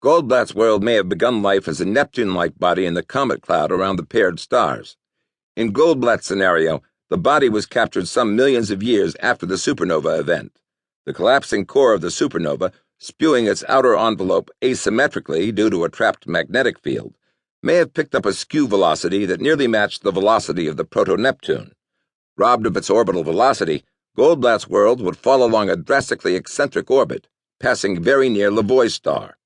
Goldblatt's world may have begun life as a Neptune-like body in the comet cloud around the paired stars. In Goldblatt's scenario, the body was captured some millions of years after the supernova event. The collapsing core of the supernova, spewing its outer envelope asymmetrically due to a trapped magnetic field, may have picked up a skew velocity that nearly matched the velocity of the proto-Neptune. Robbed of its orbital velocity, Goldblatt's world would fall along a drastically eccentric orbit, passing very near Lavoie's star.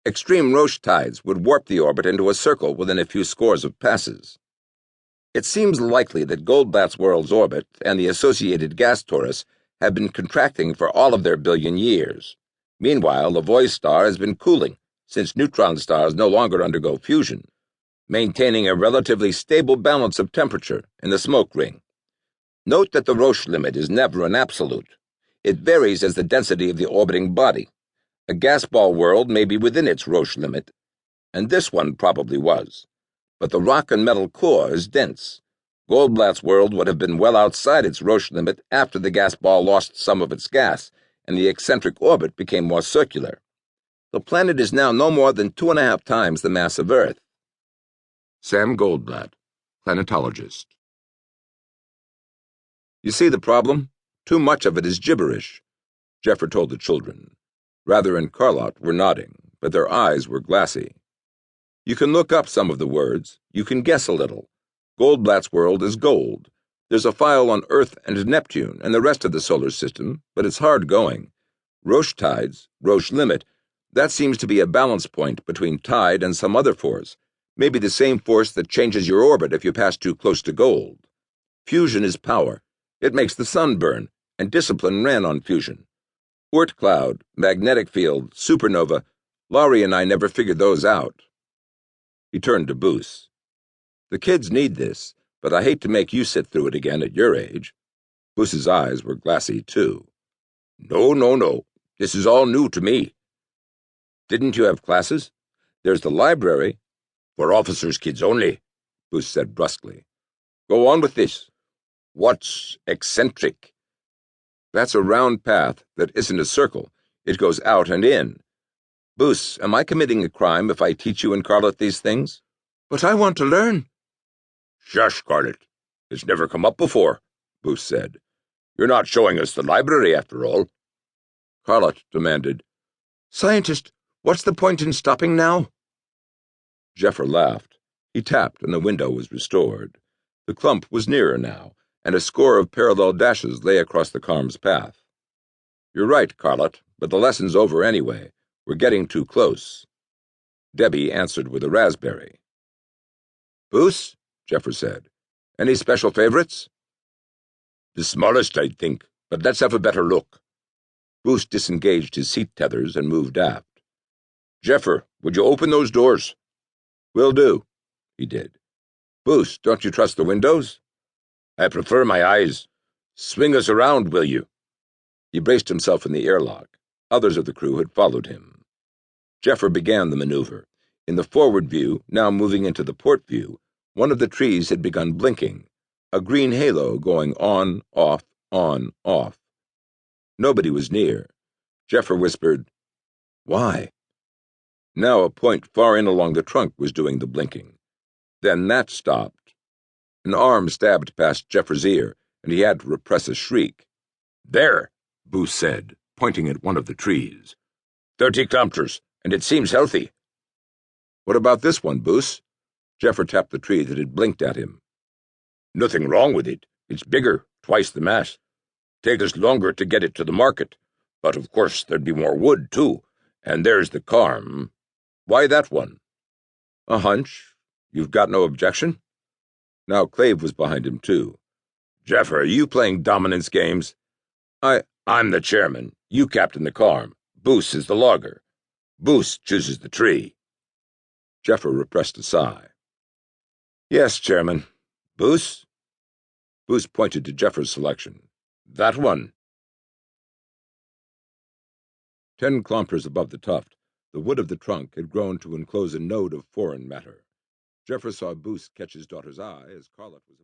Extreme Roche tides would warp the orbit into a circle within a few scores of passes. It seems likely that Goldblatt's world's orbit and the associated gas torus have been contracting for all of their billion years. Meanwhile, Lavoie's star has been cooling, since neutron stars no longer undergo fusion, maintaining a relatively stable balance of temperature in the smoke ring. Note that the Roche limit is never an absolute. It varies as the density of the orbiting body. A gas ball world may be within its Roche limit, and this one probably was. But the rock and metal core is dense. Goldblatt's world would have been well outside its Roche limit after the gas ball lost some of its gas, and the eccentric orbit became more circular. The planet is now no more than 2.5 times the mass of Earth. Sam Goldblatt, planetologist. You see the problem? Too much of it is gibberish, Jeffrey told the children. Rather and Carlotte were nodding, but their eyes were glassy. You can look up some of the words. You can guess a little. Goldblatt's world is gold. There's a file on Earth and Neptune and the rest of the solar system, but it's hard going. Roche tides, Roche limit, that seems to be a balance point between tide and some other force, maybe the same force that changes your orbit if you pass too close to gold. Fusion is power. It makes the sun burn, and discipline ran on fusion. Oort cloud, magnetic field, supernova, Laurie and I never figured those out. He turned to Boos. The kids need this, but I hate to make you sit through it again at your age. Boos's eyes were glassy, too. No. This is all new to me. Didn't you have classes? There's the library. For officers' kids only, Boos said brusquely. Go on with this. What's eccentric? That's a round path that isn't a circle. It goes out and in. Boos, am I committing a crime if I teach you and Carlotte these things? But I want to learn. Shush, Carlotte. It's never come up before, Boos said. You're not showing us the library, after all. Carlotte demanded, Scientist, what's the point in stopping now? Jeffrey laughed. He tapped, and the window was restored. The clump was nearer now, and a score of parallel dashes lay across the Carm's path. You're right, Carlotte, but the lesson's over anyway. We're getting too close. Debbie answered with a raspberry. Boos, Jeffrey said. Any special favorites? The smallest, I think, but let's have a better look. Boos disengaged his seat tethers and moved aft. Jeffrey, would you open those doors? Will do. He did. Boos, don't you trust the windows? I prefer my eyes. Swing us around, will you? He braced himself in the airlock. Others of the crew had followed him. Jeffrey began the maneuver. In the forward view, now moving into the port view, one of the trees had begun blinking, a green halo going on, off, on, off. Nobody was near. Jeffrey whispered, Why? Now a point far in along the trunk was doing the blinking. Then that stopped. An arm stabbed past Jeffrey's ear, and he had to repress a shriek. There, Boos said, pointing at one of the trees. 30 kilometers, and it seems healthy. What about this one, Boos? Jeffrey tapped the tree that had blinked at him. Nothing wrong with it. It's bigger, twice the mass. Take us longer to get it to the market. But of course there'd be more wood, too. And there's the Carm. Why that one? A hunch. You've got no objection? Now Clave was behind him, too. Jeff, are you playing dominance games? I'm the chairman. You captain the Carm. Boos is the logger. Boos chooses the tree. Jeffrey repressed a sigh. Yes, Chairman. Boos? Boos pointed to Jeffrey's selection. That one. 10 kilometers above the tuft, the wood of the trunk had grown to enclose a node of foreign matter. Jeffrey saw Boos catch his daughter's eye as Carlotte was